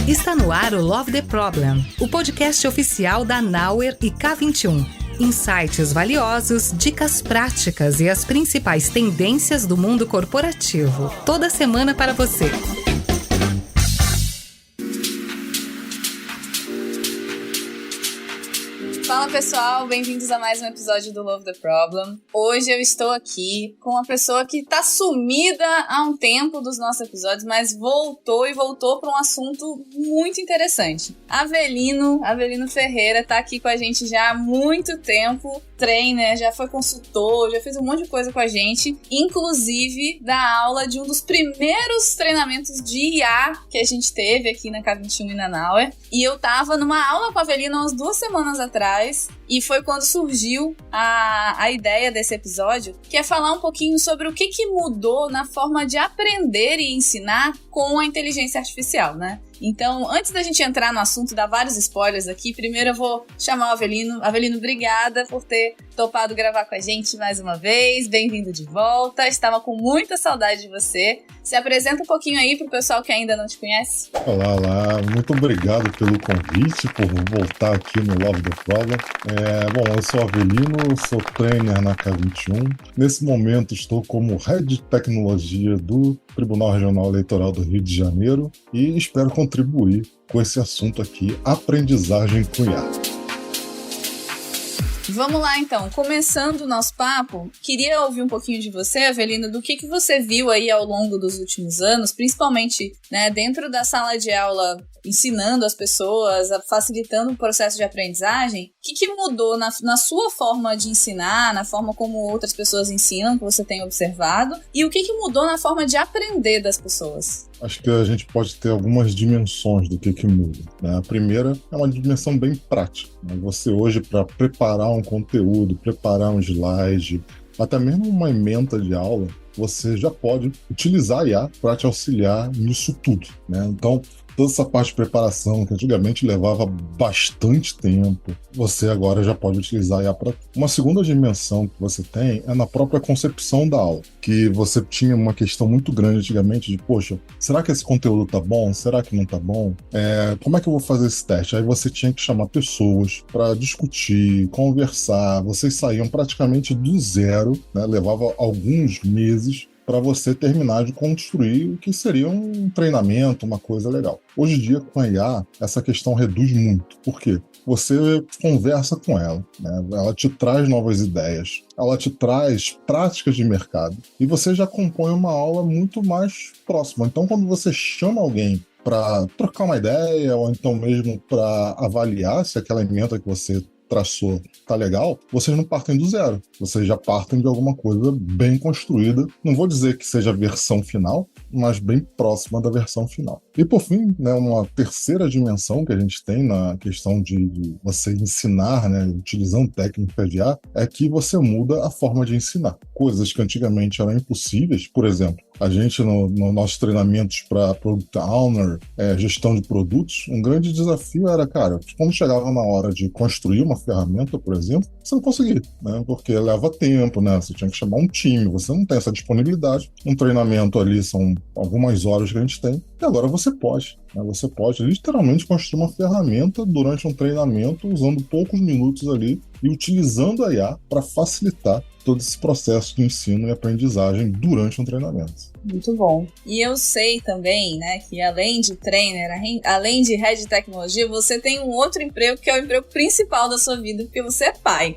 Está no ar o Love the Problem, o podcast oficial da Nauer e K21. Insights valiosos, dicas práticas e as principais tendências do mundo corporativo. Toda semana para você. Fala pessoal, bem-vindos a mais um episódio do Love the Problem. Hoje eu estou aqui com uma pessoa que está sumida há um tempo dos nossos episódios, mas voltou para um assunto muito interessante. Avelino Ferreira está aqui com a gente já há muito tempo, trainer, já foi consultor, já fez um monte de coisa com a gente, inclusive da aula de um dos primeiros treinamentos de IA que a gente teve aqui na K21 e na Nauer. E eu tava numa aula com a Avelino umas 2 semanas atrás, e foi quando surgiu a ideia desse episódio, que é falar um pouquinho sobre o que mudou na forma de aprender e ensinar com a inteligência artificial, né? Então, antes da gente entrar no assunto, dar vários spoilers aqui, primeiro eu vou chamar o Avelino. Avelino, obrigada por ter topado gravar com a gente mais uma vez. Bem-vindo de volta. Estava com muita saudade de você. Se apresenta um pouquinho aí pro pessoal que ainda não te conhece. Olá. Muito obrigado pelo convite, por voltar aqui no Love the Problem. Eu sou Avelino, sou trainer na K21. Nesse momento estou como Head de Tecnologia do Tribunal Regional Eleitoral do Rio de Janeiro e espero contribuir com esse assunto aqui, aprendizagem com IA. Vamos lá então, começando o nosso papo, queria ouvir um pouquinho de você, Avelino, do que você viu aí ao longo dos últimos anos, principalmente, né, dentro da sala de aula, ensinando as pessoas, facilitando o processo de aprendizagem. O que mudou na sua forma de ensinar, na forma como outras pessoas ensinam, que você tem observado, e o que mudou na forma de aprender das pessoas? Acho que a gente pode ter algumas dimensões do que muda, né? A primeira é uma dimensão bem prática, né? Você hoje, para preparar um conteúdo, preparar um slide, até mesmo uma ementa de aula, você já pode utilizar a IA para te auxiliar nisso tudo, né? Então, toda essa parte de preparação, que antigamente levava bastante tempo, você agora já pode utilizar a IA para... Uma segunda dimensão que você tem é na própria concepção da aula, que você tinha uma questão muito grande antigamente de, poxa, será que esse conteúdo tá bom? Será que não tá bom? Como é que eu vou fazer esse teste? Aí você tinha que chamar pessoas para discutir, conversar, vocês saíam praticamente do zero, né? Levava alguns meses para você terminar de construir o que seria um treinamento, uma coisa legal. Hoje em dia, com a IA, essa questão reduz muito. Por quê? Você conversa com ela, né? Ela te traz novas ideias, ela te traz práticas de mercado, e você já compõe uma aula muito mais próxima. Então, quando você chama alguém para trocar uma ideia, ou então mesmo para avaliar se aquela ementa que você traçou tá legal, vocês não partem do zero, vocês já partem de alguma coisa bem construída. Não vou dizer que seja a versão final, mas bem próxima da versão final. E por fim, né, uma terceira dimensão que a gente tem na questão de você ensinar, né, utilizando técnicas de IA, é que você muda a forma de ensinar. Coisas que antigamente eram impossíveis, por exemplo, a gente, no nossos treinamentos para Product Owner, gestão de produtos, um grande desafio era, cara, quando chegava na hora de construir uma ferramenta, por exemplo, você não conseguia, né? Porque leva tempo, né? Você tinha que chamar um time, você não tem essa disponibilidade. Um treinamento ali são algumas horas que a gente tem, e agora você pode, né? Você pode literalmente construir uma ferramenta durante um treinamento, usando poucos minutos ali e utilizando a IA para facilitar todo esse processo de ensino e aprendizagem durante um treinamento. Muito bom. E eu sei também, né, que além de trainer, além de head de tecnologia, você tem um outro emprego que é o emprego principal da sua vida, porque você é pai.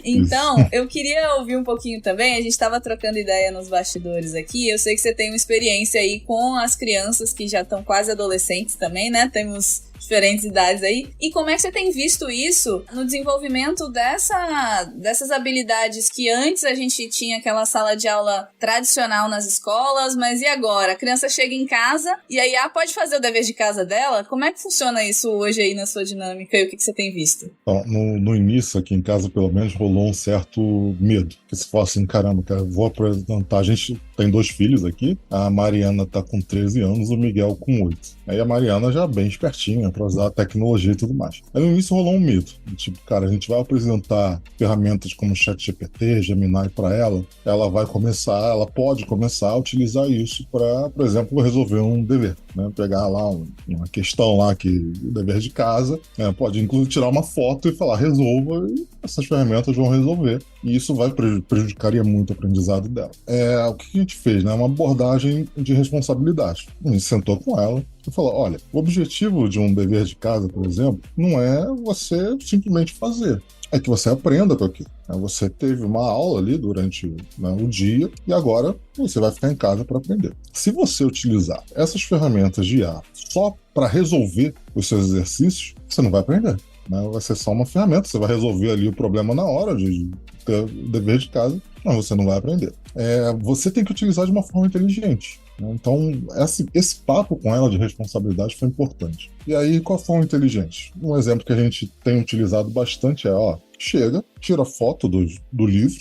Então, eu queria ouvir um pouquinho também, a gente estava trocando ideia nos bastidores aqui, eu sei que você tem uma experiência aí com as crianças que já estão quase adolescentes também, né, temos diferentes idades aí. E como é que você tem visto isso no desenvolvimento dessas habilidades que antes a gente tinha aquela sala de aula tradicional nas escolas, mas e agora? A criança chega em casa e a IA pode fazer o dever de casa dela? Como é que funciona isso hoje aí na sua dinâmica e o que você tem visto? Então, no início aqui em casa, pelo menos, rolou um certo medo. Que se fosse assim, caramba, cara, vou apresentar. A gente tem 2 filhos aqui, a Mariana tá com 13 anos, o Miguel com 8. Aí a Mariana já bem espertinha para usar a tecnologia e tudo mais. Aí no início rolou um medo, tipo, cara, a gente vai apresentar ferramentas como ChatGPT, Gemini para ela, ela vai começar, ela pode começar a utilizar isso para, por exemplo, resolver um dever, né? Pegar lá uma questão lá o dever de casa, né? Pode inclusive tirar uma foto e falar resolva, e essas ferramentas vão resolver. E isso vai prejudicaria muito o aprendizado dela. O que a gente fez, né? Uma abordagem de responsabilidade. A gente sentou com ela e falou, olha, o objetivo de um dever de casa, por exemplo, não é você simplesmente fazer. É que você aprenda com aquilo. Você teve uma aula ali durante o dia e agora você vai ficar em casa para aprender. Se você utilizar essas ferramentas de IA só para resolver os seus exercícios, você não vai aprender. Vai ser só uma ferramenta, você vai resolver ali o problema na hora de ter o dever de casa, mas você não vai aprender. Você tem que utilizar de uma forma inteligente. Então, esse papo com ela de responsabilidade foi importante. E aí, qual forma inteligente? Um exemplo que a gente tem utilizado bastante chega, tira foto do livro,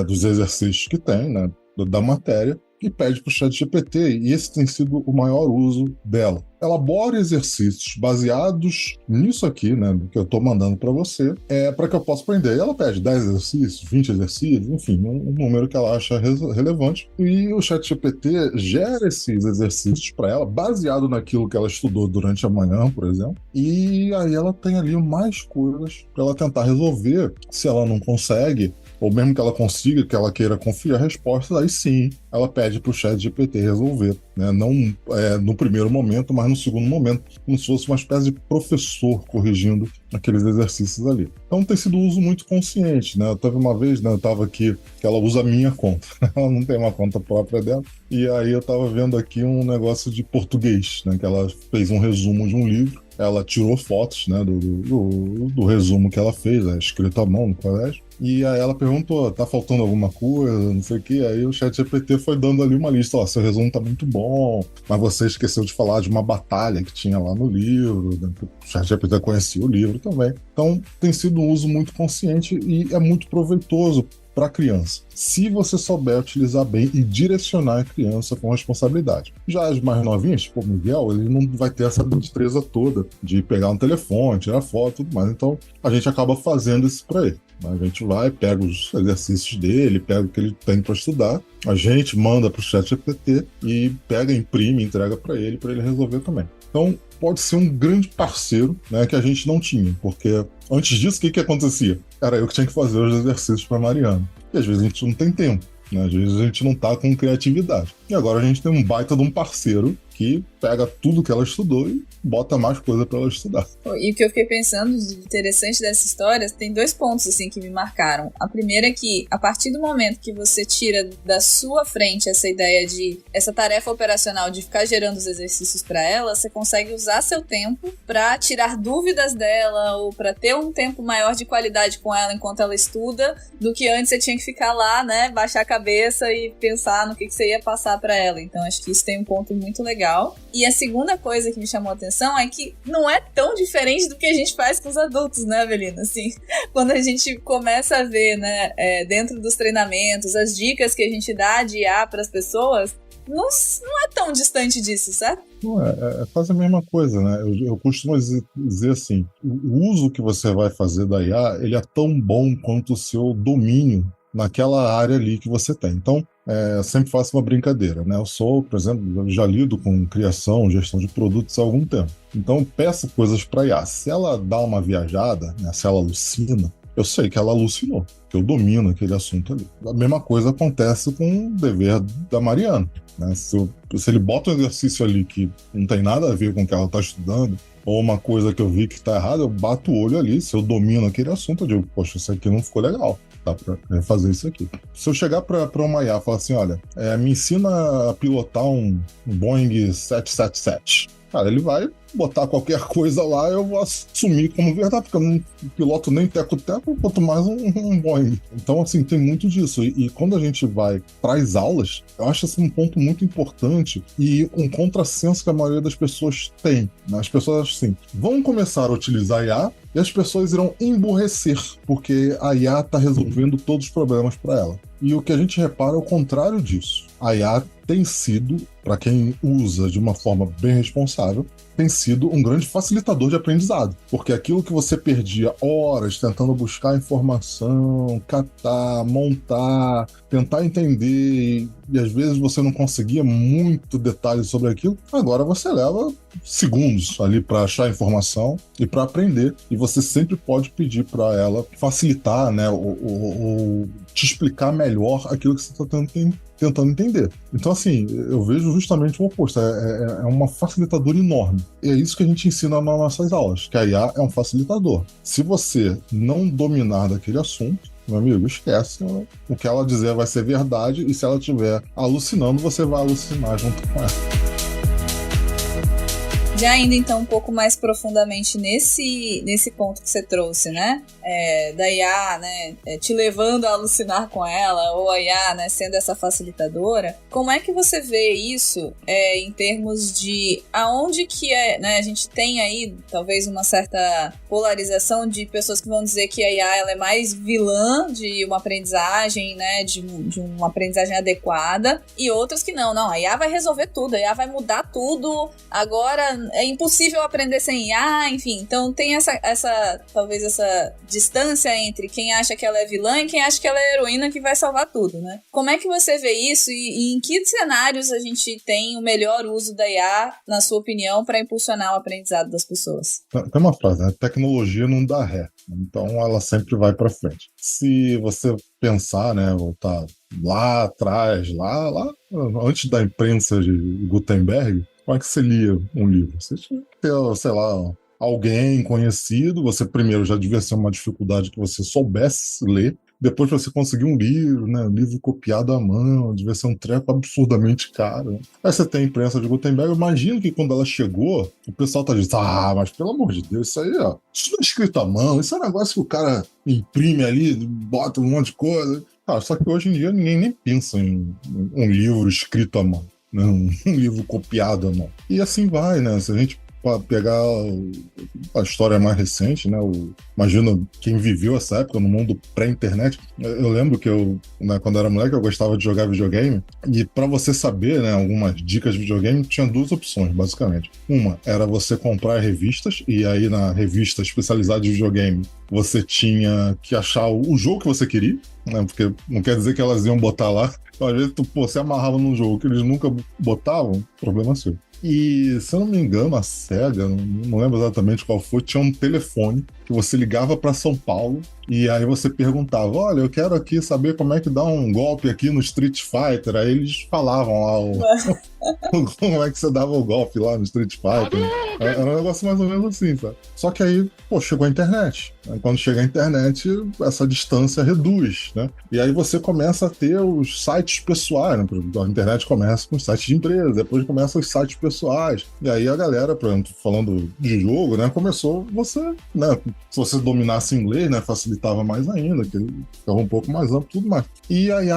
dos exercícios que tem, né, da matéria, e pede para o ChatGPT, e esse tem sido o maior uso dela. Elabora exercícios baseados nisso aqui, né, do que eu estou mandando para você, para que eu possa aprender. E ela pede 10 exercícios, 20 exercícios, enfim, um número que ela acha relevante. E o ChatGPT gera esses exercícios para ela, baseado naquilo que ela estudou durante a manhã, por exemplo. E aí ela tem ali mais coisas para ela tentar resolver. Se ela não consegue, ou mesmo que ela consiga, que ela queira conferir a resposta, aí sim, ela pede para o ChatGPT resolver, né? Não no primeiro momento, mas no segundo momento, como se fosse uma espécie de professor corrigindo aqueles exercícios ali. Então tem sido um uso muito consciente, né? Teve uma vez, né, eu estava aqui, que ela usa a minha conta, ela não tem uma conta própria dela, e aí eu estava vendo aqui um negócio de português, né, que ela fez um resumo de um livro, ela tirou fotos, né, do resumo que ela fez, escrito à mão no colégio, e aí ela perguntou, tá faltando alguma coisa, não sei o que, aí o ChatGPT foi dando ali uma lista, seu resumo tá muito bom, mas você esqueceu de falar de uma batalha que tinha lá no livro, né? O ChatGPT conhecia o livro também. Então tem sido um uso muito consciente e é muito proveitoso para a criança, se você souber utilizar bem e direcionar a criança com responsabilidade. Já as mais novinhas, tipo o Miguel, ele não vai ter essa destreza toda de pegar um telefone, tirar foto e tudo mais, então a gente acaba fazendo isso para ele. A gente vai, pega os exercícios dele, pega o que ele tem para estudar, a gente manda para o ChatGPT e pega, imprime, entrega para ele resolver também. Então, pode ser um grande parceiro, né, que a gente não tinha, porque antes disso, o que acontecia? Era eu que tinha que fazer os exercícios para Mariana. E às vezes a gente não tem tempo, né? Às vezes a gente não tá com criatividade. E agora a gente tem um baita de um parceiro que pega tudo que ela estudou e bota mais coisa para ela estudar. E o que eu fiquei pensando de interessante dessa história, tem 2 pontos assim que me marcaram. A primeira é que, a partir do momento que você tira da sua frente essa tarefa operacional de ficar gerando os exercícios para ela, você consegue usar seu tempo para tirar dúvidas dela ou para ter um tempo maior de qualidade com ela enquanto ela estuda, do que antes você tinha que ficar lá, né, baixar a cabeça e pensar no que você ia passar para ela. Então acho que isso tem um ponto muito legal. E a segunda coisa que me chamou a atenção é que não é tão diferente do que a gente faz com os adultos, né, Avelina? Assim, quando a gente começa a ver, né, dentro dos treinamentos, as dicas que a gente dá de IA para as pessoas, não é tão distante disso, certo? Não, é quase a mesma coisa, né? Eu costumo dizer assim, o uso que você vai fazer da IA, ele é tão bom quanto o seu domínio naquela área ali que você tem. Então, eu sempre faço uma brincadeira, né? Eu sou, por exemplo, já lido com criação, gestão de produtos há algum tempo. Então, eu peço coisas para a IA. Se ela dá uma viajada, né? Se ela alucina, eu sei que ela alucinou, que eu domino aquele assunto ali. A mesma coisa acontece com o dever da Mariana, né? Se ele bota um exercício ali que não tem nada a ver com o que ela está estudando, ou uma coisa que eu vi que está errada, eu bato o olho ali. Se eu domino aquele assunto, eu digo, poxa, isso aqui não ficou legal. Dá para fazer isso aqui. Se eu chegar para uma IA e falar assim, olha, me ensina a pilotar um Boeing 777. Cara, ele vai botar qualquer coisa lá, eu vou assumir como verdade, porque eu não piloto nem teco-teco, quanto mais um Boeing. Então, assim, tem muito disso. E quando a gente vai para as aulas, eu acho assim, um ponto muito importante e um contrassenso que a maioria das pessoas tem. As pessoas, assim, vão começar a utilizar IA E as pessoas irão emburrecer, porque a IA está resolvendo todos os problemas para ela. E o que a gente repara é o contrário disso. A IA tem sido, para quem usa de uma forma bem responsável, tem sido um grande facilitador de aprendizado. Porque aquilo que você perdia horas tentando buscar informação, catar, montar, tentar entender, e às vezes você não conseguia muito detalhe sobre aquilo, agora você leva segundos ali para achar informação e para aprender. E você sempre pode pedir para ela facilitar, né, ou te explicar melhor aquilo que você está tentando entender. Então, assim, eu vejo justamente o oposto. É uma facilitadora enorme. E é isso que a gente ensina nas nossas aulas, que a IA é um facilitador. Se você não dominar daquele assunto, meu amigo, esquece. O que ela dizer vai ser verdade, e se ela estiver alucinando, você vai alucinar junto com ela. Já indo então um pouco mais profundamente nesse ponto que você trouxe, né? Da IA, né? Te levando a alucinar com ela, ou a IA, né? Sendo essa facilitadora. Como é que você vê isso em termos de aonde que né? A gente tem aí talvez uma certa polarização de pessoas que vão dizer que a IA ela é mais vilã de uma aprendizagem, né? De uma aprendizagem adequada, e outras que não, a IA vai resolver tudo, a IA vai mudar tudo, agora é impossível aprender sem IA, enfim. Então tem talvez essa distância entre quem acha que ela é vilã e quem acha que ela é heroína que vai salvar tudo, né? Como é que você vê isso e em que cenários a gente tem o melhor uso da IA, na sua opinião, para impulsionar o aprendizado das pessoas? Tem uma frase, né? Tecnologia não dá ré, então ela sempre vai para frente. Se você pensar, né, voltar lá atrás, lá antes da imprensa de Gutenberg, como é que você lia um livro? Você tinha que ter, sei lá, alguém conhecido. Você primeiro já devia ser uma dificuldade que você soubesse ler. Depois você conseguir um livro, né? Um livro copiado à mão, devia ser um treco absurdamente caro. Né? Aí você tem a imprensa de Gutenberg. Eu imagino que quando ela chegou, o pessoal tá dizendo, mas pelo amor de Deus, isso aí, ó, isso não é escrito à mão, isso é um negócio que o cara imprime ali, bota um monte de coisa. Cara, só que hoje em dia ninguém nem pensa em um livro escrito à mão. Um livro copiado à mão. E assim vai, né? Se a gente pegar a história mais recente, né? Imagina quem viveu essa época no mundo pré-internet. Eu lembro que né, quando era moleque, eu gostava de jogar videogame. E para você saber, né, algumas dicas de videogame, tinha duas opções, basicamente. Uma era você comprar revistas, e aí na revista especializada de videogame, você tinha que achar o jogo que você queria, né? Porque não quer dizer que elas iam botar lá. Então, às vezes, você amarrava num jogo que eles nunca botavam, problema seu. E, se eu não me engano, a SEGA, não lembro exatamente qual foi, tinha um telefone que você ligava para São Paulo e aí você perguntava, olha, eu quero aqui saber como é que dá um golpe aqui no Street Fighter. Aí eles falavam lá como é que você dava o golpe lá no Street Fighter. Era um negócio mais ou menos assim, sabe? Só que aí, chegou a internet. Aí, quando chega a internet, essa distância reduz, né? E aí você começa a ter os sites pessoais, né? A internet começa com os sites de empresa, depois começa os sites pessoais. E aí a galera, por exemplo, falando de jogo, né? Começou você, né? Se você dominasse inglês, né? Facilitava mais ainda, que ficava um pouco mais amplo, tudo mais. E aí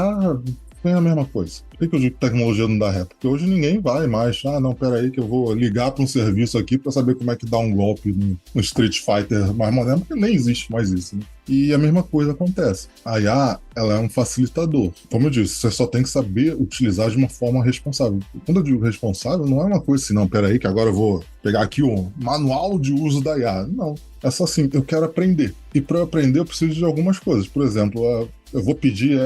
foi a mesma coisa. Por que eu digo que tecnologia não dá ré? Porque hoje ninguém vai mais. Não, peraí que eu vou ligar para um serviço aqui para saber como é que dá um golpe no Street Fighter mais moderno, porque nem existe mais isso, né? E a mesma coisa acontece. A IA, ela é um facilitador. Como eu disse, você só tem que saber utilizar de uma forma responsável. Quando eu digo responsável, não é uma coisa assim, não, peraí que agora eu vou pegar aqui o manual de uso da IA. Não, é só assim, eu quero aprender. E para eu aprender eu preciso de algumas coisas. Por exemplo, eu vou pedir,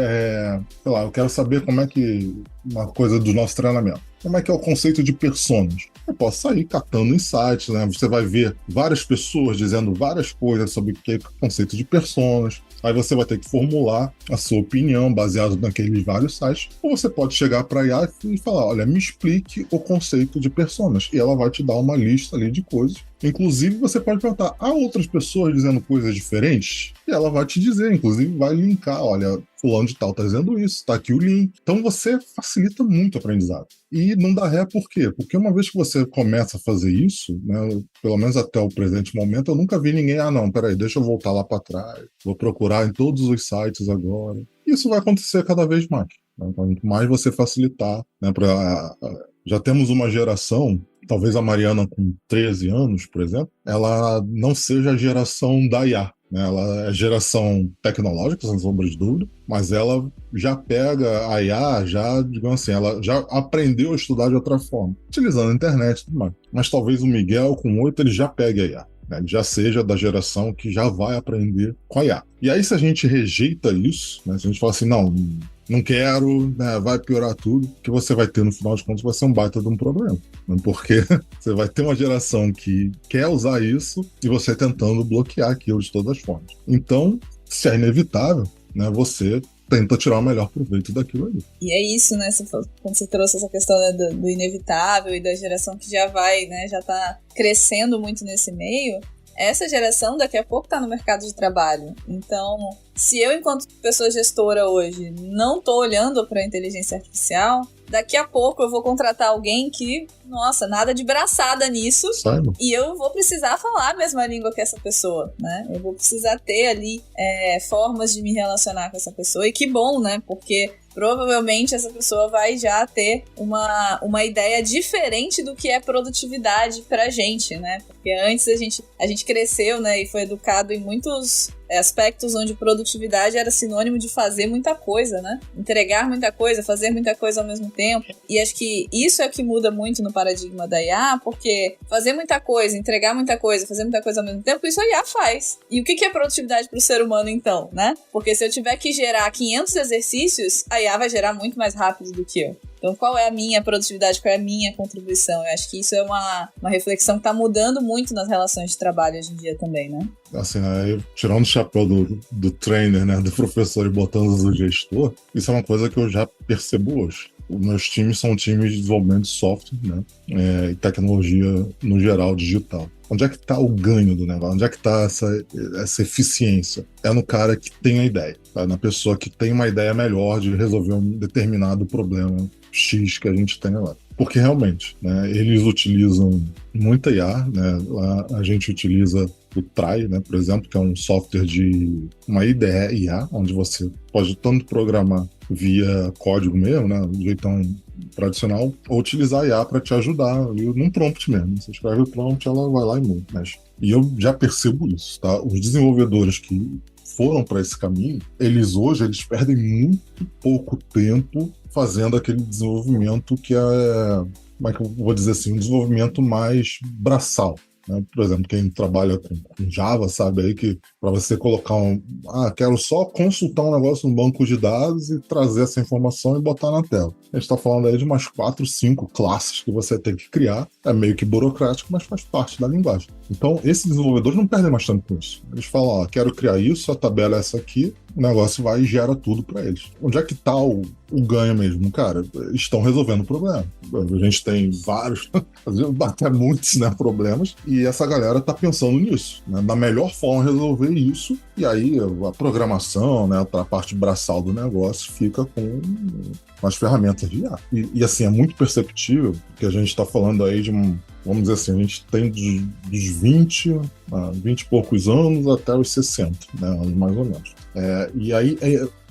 sei lá, eu quero saber como é que, uma coisa do nosso treinamento, como é que é o conceito de personas. Eu posso sair catando insights, né? Você vai ver várias pessoas dizendo várias coisas sobre o que é o conceito de personas. Aí você vai ter que formular a sua opinião baseado naqueles vários sites. Ou você pode chegar para a IA e falar, olha, me explique o conceito de personas. E ela vai te dar uma lista ali de coisas. Inclusive, você pode perguntar, há outras pessoas dizendo coisas diferentes? E ela vai te dizer, inclusive vai linkar, olha, fulano de tal tá dizendo isso, tá aqui o link. Então você facilita muito o aprendizado. E não dá ré por quê? Porque uma vez que você começa a fazer isso, né, pelo menos até o presente momento, eu nunca vi ninguém, não, peraí, deixa eu voltar lá para trás, vou procurar em todos os sites agora. Isso vai acontecer cada vez mais. Né? Quanto mais você facilitar, né, já temos uma geração talvez a Mariana com 13 anos, por exemplo, ela não seja a geração da IA, né? Ela é geração tecnológica, sem sombra de dúvida, mas ela já pega a IA, já, digamos assim, ela já aprendeu a estudar de outra forma, utilizando a internet e tudo mais. Mas talvez o Miguel, com 8, ele já pegue a IA. Ele já seja da geração que já vai aprender com a IA. E aí, se a gente rejeita isso, né, se a gente fala assim, não quero, né, vai piorar tudo, o que você vai ter no final de contas vai ser um baita de um problema. Né, porque você vai ter uma geração que quer usar isso e você tentando bloquear aquilo de todas as formas. Então, se é inevitável, né, você tenta tirar o melhor proveito daquilo ali. E é isso, né? Quando você trouxe essa questão, né, do inevitável e da geração que já vai, né, já tá crescendo muito nesse meio, essa geração daqui a pouco tá no mercado de trabalho. Então, se eu, enquanto pessoa gestora hoje, não tô olhando para a inteligência artificial, daqui a pouco eu vou contratar alguém que, nossa, nada de braçada nisso. Saiba. E eu vou precisar falar a mesma língua que essa pessoa, né? Eu vou precisar ter ali formas de me relacionar com essa pessoa. E que bom, né? Porque provavelmente essa pessoa vai já ter uma ideia diferente do que é produtividade pra gente, né? Porque antes a gente cresceu, né? E foi educado em muitos aspectos onde produtividade era sinônimo de fazer muita coisa, né? Entregar muita coisa, fazer muita coisa ao mesmo tempo. E acho que isso é o que muda muito no paradigma da IA, porque fazer muita coisa, entregar muita coisa, fazer muita coisa ao mesmo tempo, isso a IA faz. E o que é produtividade para o ser humano, então, né? Porque se eu tiver que gerar 500 exercícios, a IA vai gerar muito mais rápido do que eu. Então, qual é a minha produtividade, qual é a minha contribuição? Eu acho que isso é uma reflexão que está mudando muito nas relações de trabalho hoje em dia também, né? Assim, né, tirando o chapéu do trainer, né, do professor e botando do gestor, isso é uma coisa que eu já percebo hoje. Os meus times são times de desenvolvimento de software, né, e tecnologia no geral, digital. Onde é que está o ganho do negócio? Onde é que está essa eficiência? É no cara que tem a ideia, tá? Na pessoa que tem uma ideia melhor de resolver um determinado problema X que a gente tem lá. Porque realmente, né, eles utilizam muita IA, né? Lá a gente utiliza o Try, né, por exemplo, que é um software de uma IDE IA, onde você pode tanto programar via código mesmo, né, do jeitão tradicional, ou utilizar a IA para te ajudar num prompt mesmo. Você escreve o prompt, ela vai lá e muda. E eu já percebo isso, tá? Os desenvolvedores que foram para esse caminho, eles perdem muito pouco tempo fazendo aquele desenvolvimento que é, como é que eu vou dizer assim, um desenvolvimento mais braçal. Né? Por exemplo, quem trabalha com Java sabe aí que para você colocar quero só consultar um negócio no banco de dados e trazer essa informação e botar na tela. A gente está falando aí de umas 4, 5 classes que você tem que criar. É meio que burocrático, mas faz parte da linguagem. Então, esses desenvolvedores não perdem mais tempo com isso. Eles falam, quero criar isso, a tabela é essa aqui, o negócio vai e gera tudo para eles. Onde é que está o ganho mesmo? Cara, eles estão resolvendo o problema. A gente tem vários, até muitos, né, problemas, e essa galera está pensando nisso, né, na melhor forma de resolver isso, e aí a programação, né, a parte braçal do negócio fica com as ferramentas de IA. E assim, é muito perceptível que a gente está falando aí de vamos dizer assim, a gente tem dos 20 e poucos anos até os 60, né, mais ou menos. E aí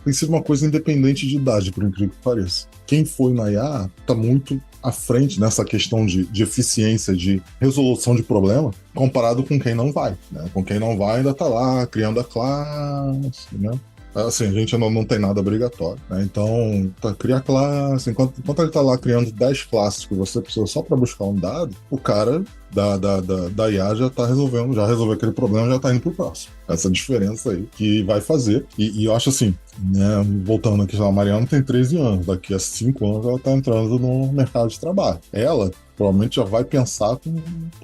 tem sido uma coisa independente de idade, por incrível que pareça. Quem foi na IA está muito à frente nessa questão de eficiência, de resolução de problema, comparado com quem não vai. Né? Com quem não vai ainda está lá criando a classe, né? Assim, a gente não tem nada obrigatório, né? Então, cria classe. Enquanto ele tá lá criando 10 classes que você precisa só para buscar um dado, o cara da IA já resolveu aquele problema, já tá indo pro próximo. Essa diferença aí que vai fazer. E eu acho assim, né, voltando aqui, a Mariana tem 13 anos, daqui a 5 anos ela tá entrando no mercado de trabalho. Ela provavelmente já vai pensar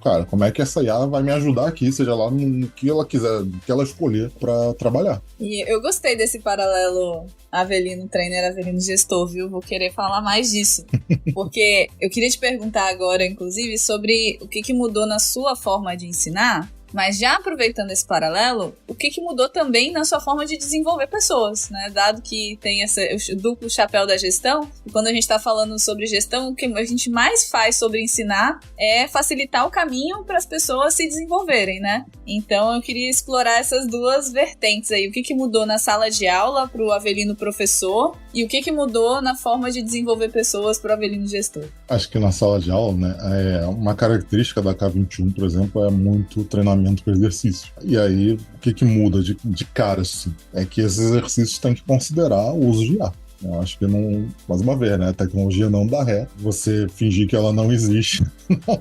cara, como é que essa IA vai me ajudar aqui, seja lá no que ela quiser, no que ela escolher para trabalhar. E eu gostei desse paralelo Avelino trainer, Avelino gestor, viu? Vou querer falar mais disso. Porque eu queria te perguntar agora, inclusive, sobre o que mudou na sua forma de ensinar. Mas já aproveitando esse paralelo, o que mudou também na sua forma de desenvolver pessoas, né? Dado que tem esse duplo chapéu da gestão, e quando a gente está falando sobre gestão, o que a gente mais faz sobre ensinar é facilitar o caminho para as pessoas se desenvolverem, né? Então eu queria explorar essas duas vertentes aí. O que mudou na sala de aula para o Avelino professor e o que mudou na forma de desenvolver pessoas para o Avelino gestor? Acho que na sala de aula, né, uma característica da K21, por exemplo, é muito treinamento com exercício. E aí, o que muda de cara, assim? É que esses exercícios têm que considerar o uso de IA. Eu acho que não, mais uma vez, né? A tecnologia não dá ré. Você fingir que ela não existe,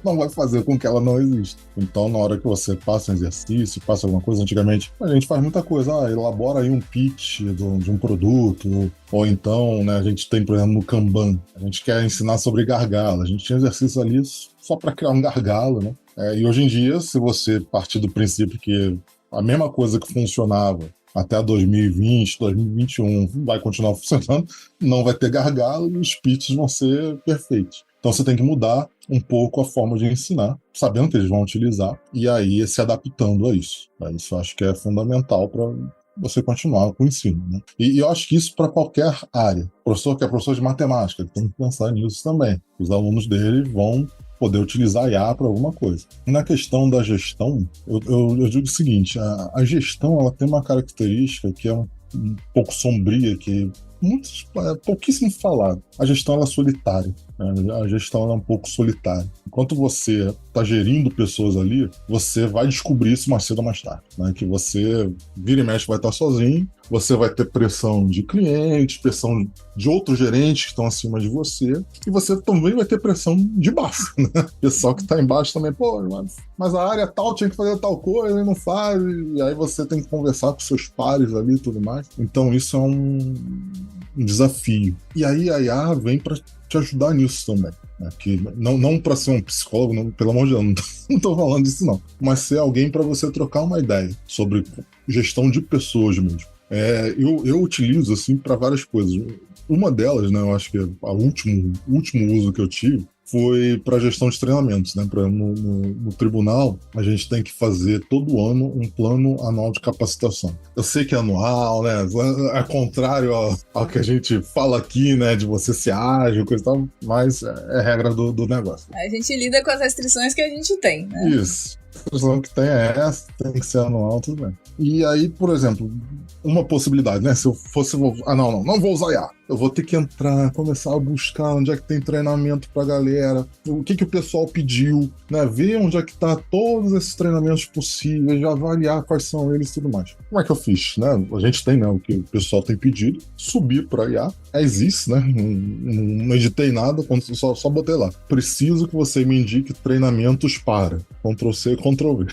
não vai fazer com que ela não exista. Então, na hora que você passa um exercício, passa alguma coisa, antigamente a gente faz muita coisa. Elabora aí um pitch de um produto, ou então, né, a gente tem, por exemplo, no Kanban, a gente quer ensinar sobre gargalo. A gente tinha exercício ali só para criar um gargalo, né? E hoje em dia, se você partir do princípio que a mesma coisa que funcionava até 2020, 2021 vai continuar funcionando, não vai ter gargalo e os pitches vão ser perfeitos. Então você tem que mudar um pouco a forma de ensinar, sabendo que eles vão utilizar, e aí se adaptando a isso. Isso eu acho que é fundamental para você continuar com o ensino, né? E eu acho que isso para qualquer área. O professor que é professor de matemática, ele tem que pensar nisso também. Os alunos dele vão poder utilizar IA para alguma coisa. E na questão da gestão, eu digo o seguinte, a gestão ela tem uma característica que é um pouco sombria, que pouquíssimo falado. A gestão ela é solitária. A gestão ela é um pouco solitária. Enquanto você está gerindo pessoas ali, você vai descobrir isso mais cedo ou mais tarde. Né? Que você vira e mexe vai estar sozinho, você vai ter pressão de clientes, pressão de outros gerentes que estão acima de você, e você também vai ter pressão de baixo. Né? O pessoal que está embaixo também, mas a área tal tinha que fazer tal coisa e não faz, e aí você tem que conversar com seus pares ali e tudo mais. Então isso é um desafio. E aí a IA vem para te ajudar nisso também. Né? Que não para ser um psicólogo, não, pelo amor de Deus, não estou falando disso não, mas ser alguém para você trocar uma ideia sobre gestão de pessoas mesmo. Eu utilizo assim para várias coisas. Uma delas, né, eu acho que o último uso que eu tive foi para gestão de treinamentos, né? No tribunal, a gente tem que fazer todo ano um plano anual de capacitação. Eu sei que é anual, né? É contrário ao que a gente fala aqui, né? De você ser ágil, coisa e tal, mas é regra do negócio. A gente lida com as restrições que a gente tem, né? Isso. A restrição que tem é essa, tem que ser anual, tudo bem. E aí, por exemplo, uma possibilidade, né? Se eu fosse... não vou usar IA. Eu vou ter que entrar, começar a buscar onde é que tem treinamento pra galera, o que o pessoal pediu, né? Ver onde é que tá todos esses treinamentos possíveis, avaliar quais são eles e tudo mais. Como é que eu fiz, né? A gente tem, né, o que o pessoal tem pedido, subir pra IA, existe, né? Não editei nada, só botei lá. Preciso que você me indique treinamentos para. Ctrl+C, Ctrl+V.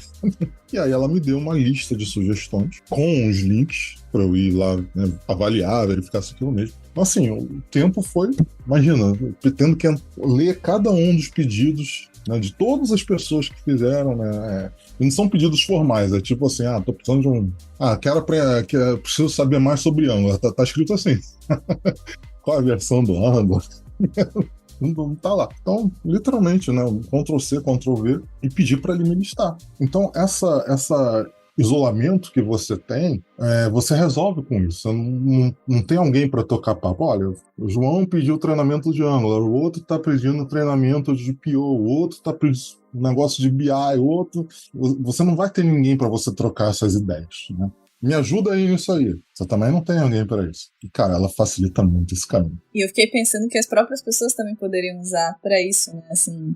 E aí ela me deu uma lista de sugestões com os links para eu ir lá, né, avaliar, verificar se aquilo mesmo. Então, assim, o tempo foi... Imagina, tendo que ler cada um dos pedidos, né, de todas as pessoas que fizeram, né? E não são pedidos formais, é tipo assim, tô precisando de um... preciso saber mais sobre Angular. Tá escrito assim. Qual é a versão do Angular? Não tá lá. Então, literalmente, né? Ctrl+C, Ctrl+V e pedir para ele me listar. Então, essa isolamento que você tem, você resolve com isso. Não tem alguém para tocar papo. Olha, o João pediu treinamento de Angular, o outro está pedindo treinamento de PO, o outro está pedindo negócio de BI, o outro... Você não vai ter ninguém para você trocar essas ideias, né? Me ajuda aí nisso aí. Você também não tem alguém para isso. E, cara, ela facilita muito esse caminho. E eu fiquei pensando que as próprias pessoas também poderiam usar para isso, né? Assim,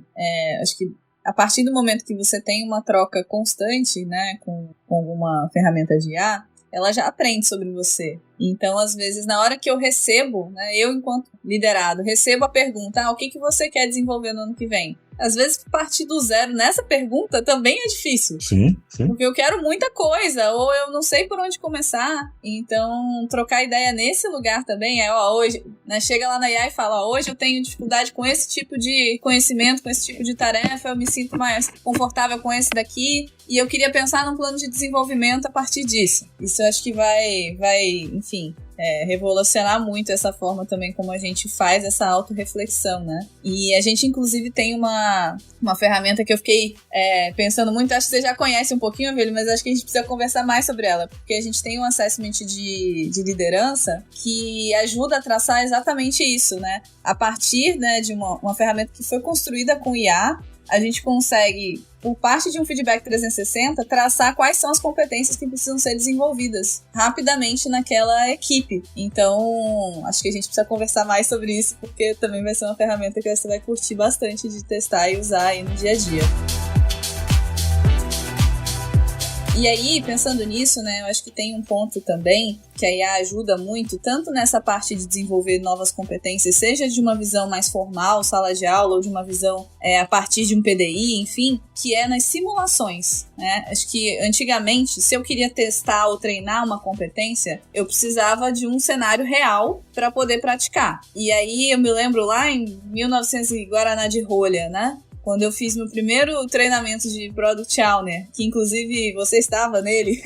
acho que a partir do momento que você tem uma troca constante, né, com alguma ferramenta de IA, ela já aprende sobre você. Então, às vezes, na hora que eu recebo, né, eu enquanto liderado, recebo a pergunta, o que você quer desenvolver no ano que vem? Às vezes, partir do zero nessa pergunta também é difícil. Sim. Porque eu quero muita coisa, ou eu não sei por onde começar. Então, trocar ideia nesse lugar também hoje, né, chega lá na IA e fala, hoje eu tenho dificuldade com esse tipo de conhecimento, com esse tipo de tarefa, eu me sinto mais confortável com esse daqui, e eu queria pensar num plano de desenvolvimento a partir disso. Isso eu acho que vai, enfim, revolucionar muito essa forma também como a gente faz essa autorreflexão, né? E a gente, inclusive, tem uma ferramenta que eu fiquei pensando muito, acho que você já conhece um pouquinho, Avelio, mas acho que a gente precisa conversar mais sobre ela, porque a gente tem um assessment de liderança que ajuda a traçar exatamente isso, né? A partir, né, de uma ferramenta que foi construída com IA, a gente consegue, por parte de um feedback 360, traçar quais são as competências que precisam ser desenvolvidas rapidamente naquela equipe. Então, acho que a gente precisa conversar mais sobre isso, porque também vai ser uma ferramenta que você vai curtir bastante de testar e usar aí no dia a dia. E aí, pensando nisso, né, eu acho que tem um ponto também que a IA ajuda muito, tanto nessa parte de desenvolver novas competências, seja de uma visão mais formal, sala de aula, ou de uma visão a partir de um PDI, enfim, que é nas simulações, né? Acho que antigamente, se eu queria testar ou treinar uma competência, eu precisava de um cenário real para poder praticar. E aí eu me lembro lá em 1900 e Guaraná de rolha, né? Quando eu fiz meu primeiro treinamento de Product Owner, que inclusive você estava nele,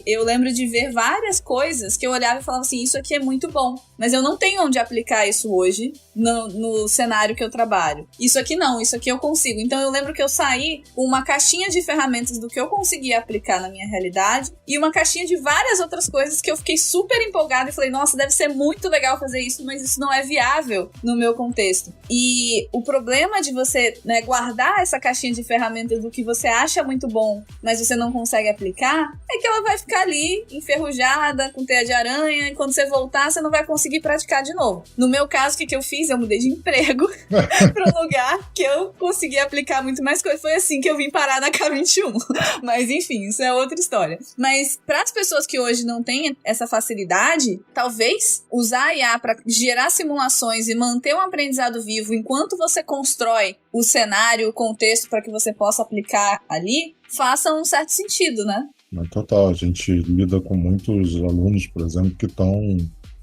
eu lembro de ver várias coisas que eu olhava e falava assim, isso aqui é muito bom, mas eu não tenho onde aplicar isso hoje no cenário que eu trabalho. Isso aqui não, isso aqui eu consigo. Então eu lembro que eu saí com uma caixinha de ferramentas do que eu conseguia aplicar na minha realidade e uma caixinha de várias outras coisas que eu fiquei super empolgada e falei, nossa, deve ser muito legal fazer isso, mas isso não é viável no meu contexto. E o problema de você, né, guardar essa caixinha de ferramentas do que você acha muito bom, mas você não consegue aplicar, é que ela vai ficar ali enferrujada, com teia de aranha, e quando você voltar, você não vai conseguir praticar de novo. No meu caso, o que eu fiz? Eu mudei de emprego para um lugar que eu consegui aplicar muito mais coisa. Foi assim que eu vim parar na K21. Mas enfim, isso é outra história. Mas para as pessoas que hoje não têm essa facilidade, talvez usar a IA para gerar simulações e manter um aprendizado vivo enquanto você constrói o cenário, o contexto para que você possa aplicar ali, faça um certo sentido, né? Total, a gente lida com muitos alunos, por exemplo, que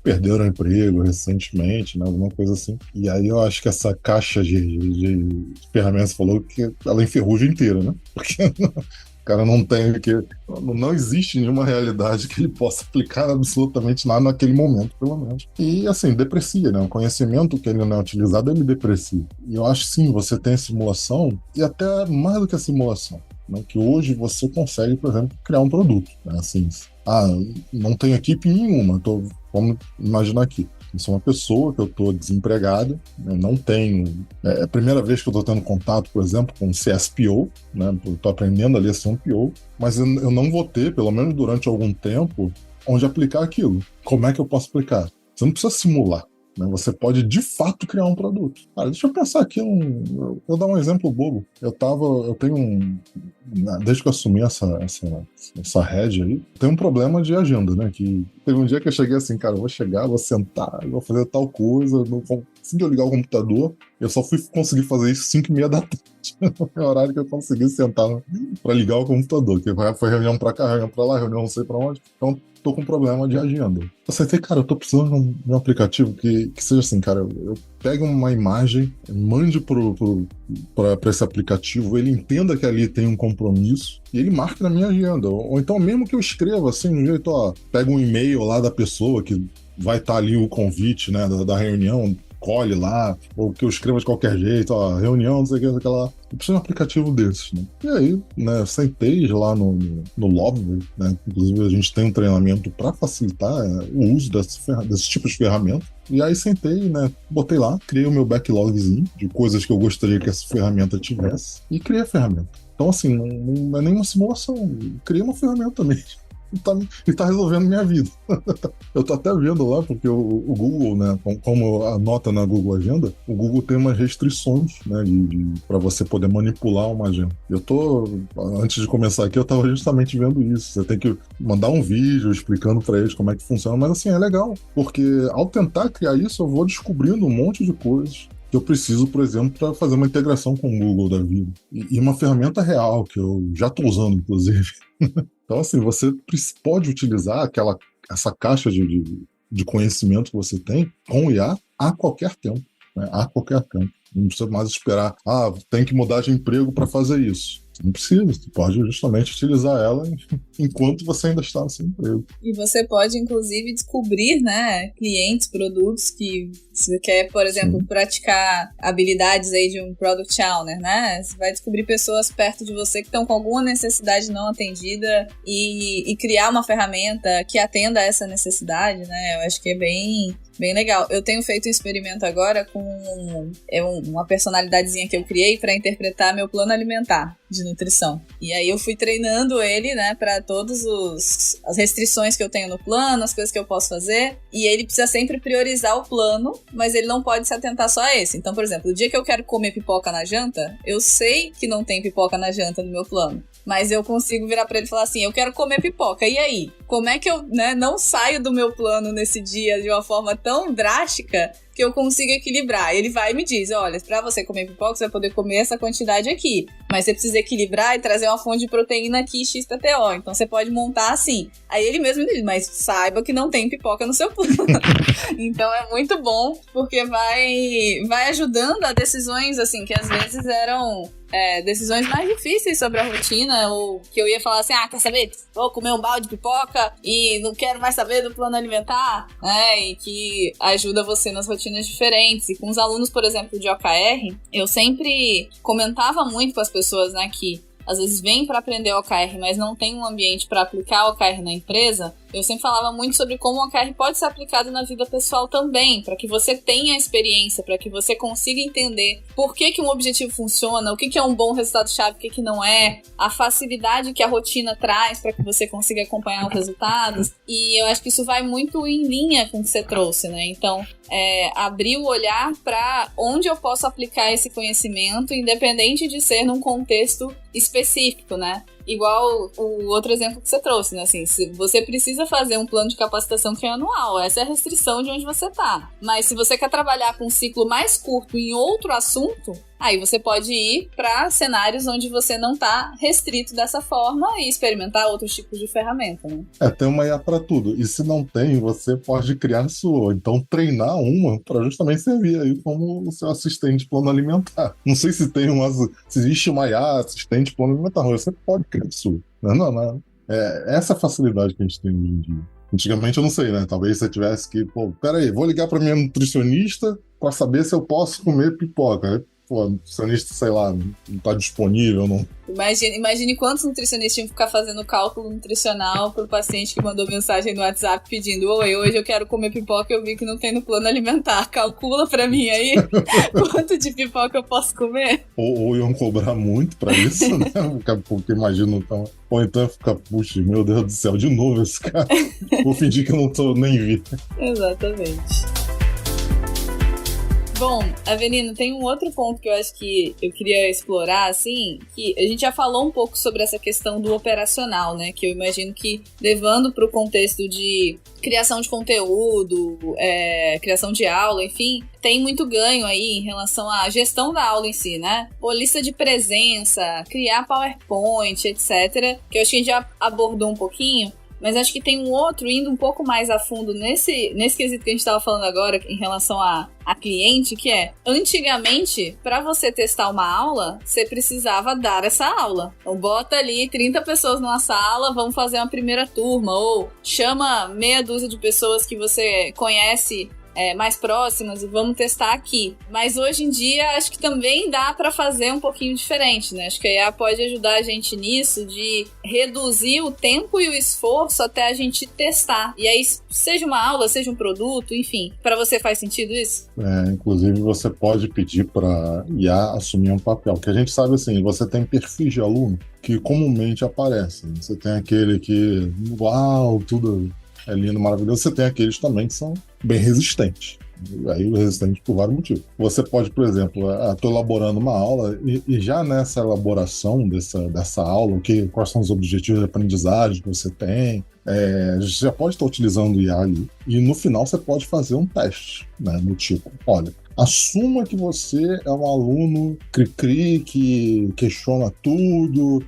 perderam emprego recentemente, né, alguma coisa assim. E aí eu acho que essa caixa de ferramentas falou que ela enferruja inteira, né? Porque o cara não existe nenhuma realidade que ele possa aplicar absolutamente nada naquele momento, pelo menos. E assim, deprecia, né? O conhecimento que ele não é utilizado, ele deprecia. E eu acho sim, você tem a simulação, e até mais do que a simulação, né, que hoje você consegue, por exemplo, criar um produto, né, assim, não tenho equipe nenhuma, vamos imaginar aqui, eu sou uma pessoa que eu estou desempregado, eu não tenho, é a primeira vez que eu estou tendo contato, por exemplo, com CSPO, né, eu estou aprendendo ali a ser um PO, mas eu não vou ter, pelo menos durante algum tempo, onde aplicar aquilo. Como é que eu posso aplicar? Você não precisa simular. Você pode, de fato, criar um produto. Deixa eu pensar aqui, vou dar um exemplo bobo. Desde que eu assumi essa head aí, tem um problema de agenda, né? Que teve um dia que eu cheguei assim, cara, eu vou chegar, vou sentar, vou fazer tal coisa, assim que eu ligar o computador, eu só fui conseguir fazer isso 5h30 da tarde. É o horário que eu consegui sentar para ligar o computador, que foi reunião pra cá, reunião pra lá, reunião não sei pra onde. Então, tô com problema de agenda. Eu acertei, cara, eu tô precisando de um aplicativo que seja assim, cara, eu pego uma imagem, mande pra esse aplicativo, ele entenda que ali tem um compromisso e ele marque na minha agenda. Ou então, mesmo que eu escreva assim, no jeito, pega um e-mail lá da pessoa que vai estar ali o convite, né, da reunião, colhe lá, ou que eu escreva de qualquer jeito, reunião, não sei o que lá. Eu preciso de um aplicativo desses, né? E aí, né, sentei lá no Lobby, né? Inclusive a gente tem um treinamento para facilitar o uso desse tipo de ferramenta. E aí sentei, né, botei lá, criei o meu backlogzinho de coisas que eu gostaria que essa ferramenta tivesse e criei a ferramenta. Então, assim, não é nenhuma simulação, eu criei uma ferramenta mesmo. E tá resolvendo minha vida. Eu tô até vendo lá, porque o Google, né, como anota na Google Agenda, o Google tem umas restrições, né, para você poder manipular uma agenda. Antes de começar aqui, eu tava justamente vendo isso. Você tem que mandar um vídeo explicando para eles como é que funciona, mas assim, é legal, porque ao tentar criar isso, eu vou descobrindo um monte de coisas que eu preciso, por exemplo, para fazer uma integração com o Google da vida. E uma ferramenta real, que eu já estou usando, inclusive. Então, assim, você pode utilizar essa caixa de conhecimento que você tem com o IA a qualquer tempo, né? A qualquer tempo. Não precisa mais esperar, tem que mudar de emprego para fazer isso. Não precisa, você pode justamente utilizar ela enquanto você ainda está no seu emprego. E você pode, inclusive, descobrir, né, clientes, produtos que você quer, por exemplo, praticar habilidades aí de um Product Owner, né? Você vai descobrir pessoas perto de você que estão com alguma necessidade não atendida e criar uma ferramenta que atenda a essa necessidade, né? Eu acho que é bem legal. Eu tenho feito um experimento agora com uma personalidadezinha que eu criei para interpretar meu plano alimentar de nutrição. E aí eu fui treinando ele, né, para todas as restrições que eu tenho no plano, as coisas que eu posso fazer. E ele precisa sempre priorizar o plano, mas ele não pode se atentar só a esse. Então, por exemplo, o dia que eu quero comer pipoca na janta, eu sei que não tem pipoca na janta no meu plano. Mas eu consigo virar pra ele e falar assim, eu quero comer pipoca, e aí? Como é que eu, né, não saio do meu plano nesse dia de uma forma tão drástica que eu consigo equilibrar? Ele vai e me diz, olha, pra você comer pipoca, você vai poder comer essa quantidade aqui, mas você precisa equilibrar e trazer uma fonte de proteína aqui, XPTO, então você pode montar assim. Aí ele mesmo diz, mas saiba que não tem pipoca no seu plano. Então é muito bom, porque vai ajudando a decisões, assim, que às vezes eram decisões mais difíceis sobre a rotina, ou que eu ia falar assim, quer saber? Vou comer um balde de pipoca e não quero mais saber do plano alimentar, né? E que ajuda você nas rotinas diferentes. E com os alunos, por exemplo, de OKR, eu sempre comentava muito com as pessoas, né, que às vezes vêm para aprender OKR, mas não tem um ambiente para aplicar OKR na empresa. Eu sempre falava muito sobre como o OKR pode ser aplicado na vida pessoal também, para que você tenha experiência, para que você consiga entender por que um objetivo funciona, o que é um bom resultado-chave, o que não é, a facilidade que a rotina traz para que você consiga acompanhar os resultados. E eu acho que isso vai muito em linha com o que você trouxe, né? Então, abrir o olhar para onde eu posso aplicar esse conhecimento, independente de ser num contexto específico, né? Igual o outro exemplo que você trouxe, né? Assim, se você precisa fazer um plano de capacitação que é anual, essa é a restrição de onde você tá. Mas se você quer trabalhar com um ciclo mais curto em outro assunto, aí você pode ir para cenários onde você não tá restrito dessa forma e experimentar outros tipos de ferramenta, né? Tem uma IA para tudo. E se não tem, você pode criar a sua. Então, treinar uma para justamente servir aí como o seu assistente de plano alimentar. Não sei se se existe uma IA assistente de plano alimentar, mas você pode criar a sua. Não. Essa facilidade que a gente tem hoje em dia. Antigamente eu não sei, né? Talvez você tivesse que, peraí, vou ligar para minha nutricionista para saber se eu posso comer pipoca. Pô, nutricionista, sei lá, não tá disponível, não. Imagine quantos nutricionistas tinham que ficar fazendo cálculo nutricional pro paciente que mandou mensagem no WhatsApp pedindo, oi, hoje eu quero comer pipoca, eu vi que não tem no plano alimentar, calcula pra mim aí quanto de pipoca eu posso comer. Ou iam cobrar muito pra isso, né? Porque imagino, então... Ou então ficar, puxa, meu Deus do céu, de novo esse cara. Vou fingir que eu não tô nem vi. Exatamente. Bom, Avelino, tem um outro ponto que eu acho que eu queria explorar, assim, que a gente já falou um pouco sobre essa questão do operacional, né, que eu imagino que, levando para o contexto de criação de conteúdo, criação de aula, enfim, tem muito ganho aí em relação à gestão da aula em si, né? Lista de presença, criar PowerPoint, etc., que eu acho que a gente já abordou um pouquinho. Mas acho que tem um outro indo um pouco mais a fundo nesse quesito que a gente estava falando agora em relação a cliente, que é, antigamente, para você testar uma aula, você precisava dar essa aula. Então bota ali 30 pessoas numa sala, vamos fazer uma primeira turma, ou chama meia dúzia de pessoas que você conhece mais próximas e vamos testar aqui. Mas hoje em dia acho que também dá para fazer um pouquinho diferente, né? Acho que a IA pode ajudar a gente nisso, de reduzir o tempo e o esforço até a gente testar. E aí, seja uma aula, seja um produto, enfim. Para você faz sentido isso? Inclusive você pode pedir para IA assumir um papel, que a gente sabe assim, você tem perfis de aluno que comumente aparecem. Você tem aquele que, uau, tudo é lindo, maravilhoso. Você tem aqueles também que são bem resistentes. Aí resistente por vários motivos. Você pode, por exemplo, estou elaborando uma aula e já nessa elaboração dessa aula, quais são os objetivos de aprendizagem que você tem, você já pode estar utilizando o IA ali. E no final você pode fazer um teste, né, do tipo, olha, assuma que você é um aluno cri-cri, que questiona tudo,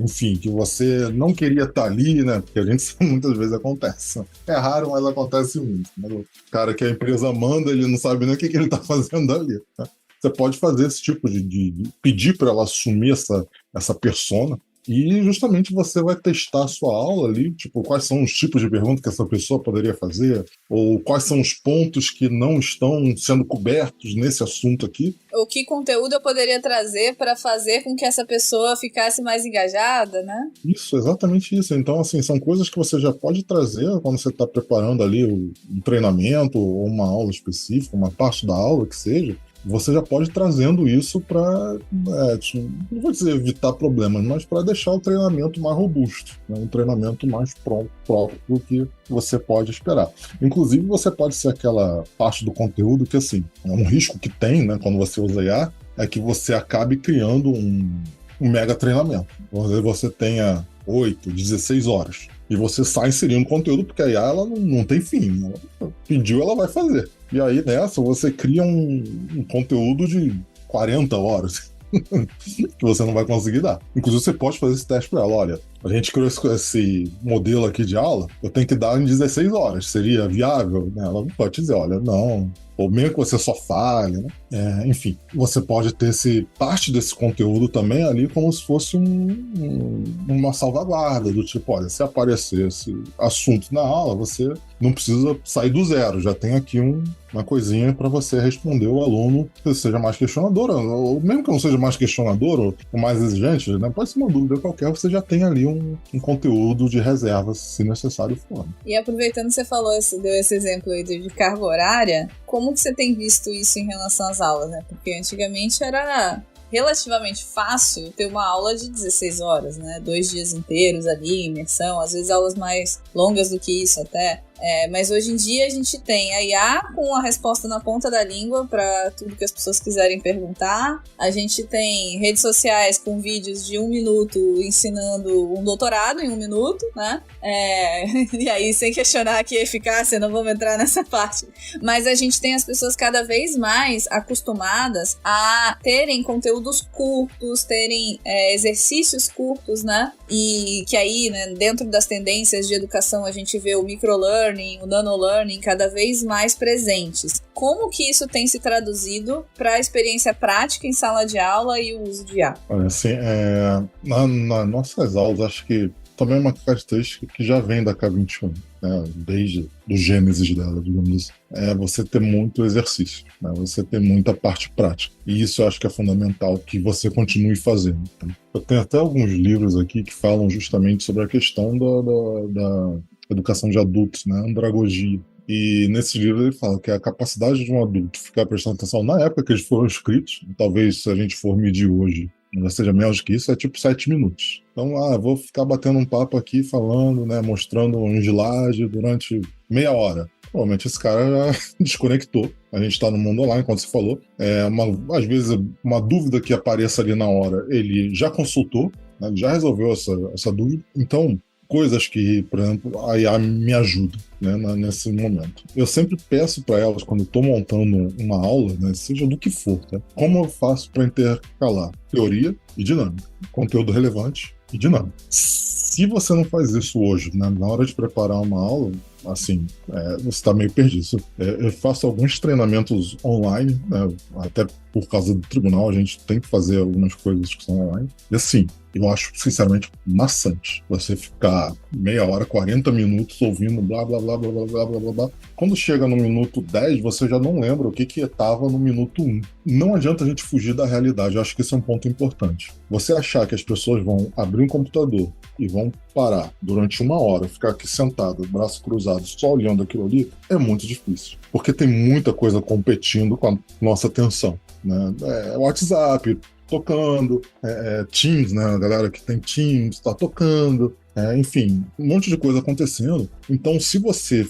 enfim, que você não queria estar ali, né? Porque a gente sabe, muitas vezes acontece. É raro, mas acontece muito. Né? O cara que a empresa manda, ele não sabe nem o que ele está fazendo ali. Né? você pode fazer esse tipo de pedir para ela assumir essa persona. E justamente você vai testar a sua aula ali, tipo, quais são os tipos de perguntas que essa pessoa poderia fazer, ou quais são os pontos que não estão sendo cobertos nesse assunto aqui. O que conteúdo eu poderia trazer para fazer com que essa pessoa ficasse mais engajada, né? Isso, exatamente isso. Então, assim, são coisas que você já pode trazer quando você está preparando ali um treinamento ou uma aula específica, uma parte da aula que seja. Você já pode ir trazendo isso para, não vou dizer evitar problemas, mas para deixar o treinamento mais robusto, né? Um treinamento mais próprio do que você pode esperar. Inclusive, você pode ser aquela parte do conteúdo que, assim, é um risco que tem, né, quando você usa IA, é que você acabe criando um mega treinamento. Você tenha 8, 16 horas. E você sai inserindo conteúdo, porque a IA ela não tem fim. Ela pediu, ela vai fazer. E aí, nessa, você cria um conteúdo de 40 horas que você não vai conseguir dar. Inclusive, você pode fazer esse teste para ela. Olha, a gente criou esse modelo aqui de aula, eu tenho que dar em 16 horas. Seria viável? Ela não pode dizer, olha, não. Ou mesmo que você só fale, né? Enfim, você pode ter parte desse conteúdo também ali como se fosse uma salvaguarda, do tipo, olha, se aparecer esse assunto na aula, você não precisa sair do zero, já tem aqui uma coisinha para você responder o aluno que seja mais questionador, ou mesmo que não seja mais questionador ou mais exigente, né? Pode ser uma dúvida qualquer, você já tem ali um conteúdo de reserva, se necessário for. E aproveitando que você deu esse exemplo aí de carga horária, como que você tem visto isso em relação às aulas, né? Porque antigamente era relativamente fácil ter uma aula de 16 horas, né? 2 dias inteiros ali, imersão, às vezes aulas mais longas do que isso até. Mas hoje em dia a gente tem a IA com a resposta na ponta da língua para tudo que as pessoas quiserem perguntar. A gente tem redes sociais com vídeos de 1 minuto ensinando um doutorado em 1 minuto, né? E aí, sem questionar aqui a eficácia, não vamos entrar nessa parte. Mas a gente tem as pessoas cada vez mais acostumadas a terem conteúdos curtos, terem exercícios curtos, né? E que aí, né, dentro das tendências de educação, a gente vê o microlearning, o nanolearning cada vez mais presentes. Como que isso tem se traduzido para a experiência prática em sala de aula e o uso de IA? Olha, assim, nas nossas aulas, acho que também é uma característica que já vem da K21, né, desde o gênesis dela, digamos assim, você ter muito exercício, né, você ter muita parte prática. E isso eu acho que é fundamental que você continue fazendo. Tá? Eu tenho até alguns livros aqui que falam justamente sobre a questão da educação de adultos, né, andragogia. E nesse livro ele fala que a capacidade de um adulto ficar prestando atenção na época que eles foram escritos, talvez se a gente for medir hoje, não seja menos que isso, é tipo 7 minutos. Então, vou ficar batendo um papo aqui, falando, né, mostrando um slide durante meia hora. Provavelmente esse cara já desconectou. A gente está no mundo online, como você falou. Às vezes, uma dúvida que apareça ali na hora, ele já consultou, né, ele já resolveu essa dúvida. Então, coisas que, por exemplo, a IA me ajuda, né, nesse momento. Eu sempre peço para elas, quando eu estou montando uma aula, né, seja do que for, tá? Como eu faço para intercalar teoria e dinâmica, conteúdo relevante e dinâmico. Se você não faz isso hoje, né, na hora de preparar uma aula, assim, você está meio perdido. Eu faço alguns treinamentos online, né, até por causa do tribunal, a gente tem que fazer algumas coisas que são online. E assim, eu acho, sinceramente, maçante você ficar meia hora, 40 minutos ouvindo blá, blá, blá, blá, blá, blá, blá, blá, blá. Quando chega no minuto 10, você já não lembra o que estava no minuto 1. Não adianta a gente fugir da realidade, eu acho que esse é um ponto importante. Você achar que as pessoas vão abrir um computador e vão parar durante 1 hora, ficar aqui sentado, braço cruzado, só olhando aquilo ali, é muito difícil. Porque tem muita coisa competindo com a nossa atenção, né? WhatsApp tocando, Teams, né? A galera que tem Teams está tocando, enfim, um monte de coisa acontecendo. Então, se você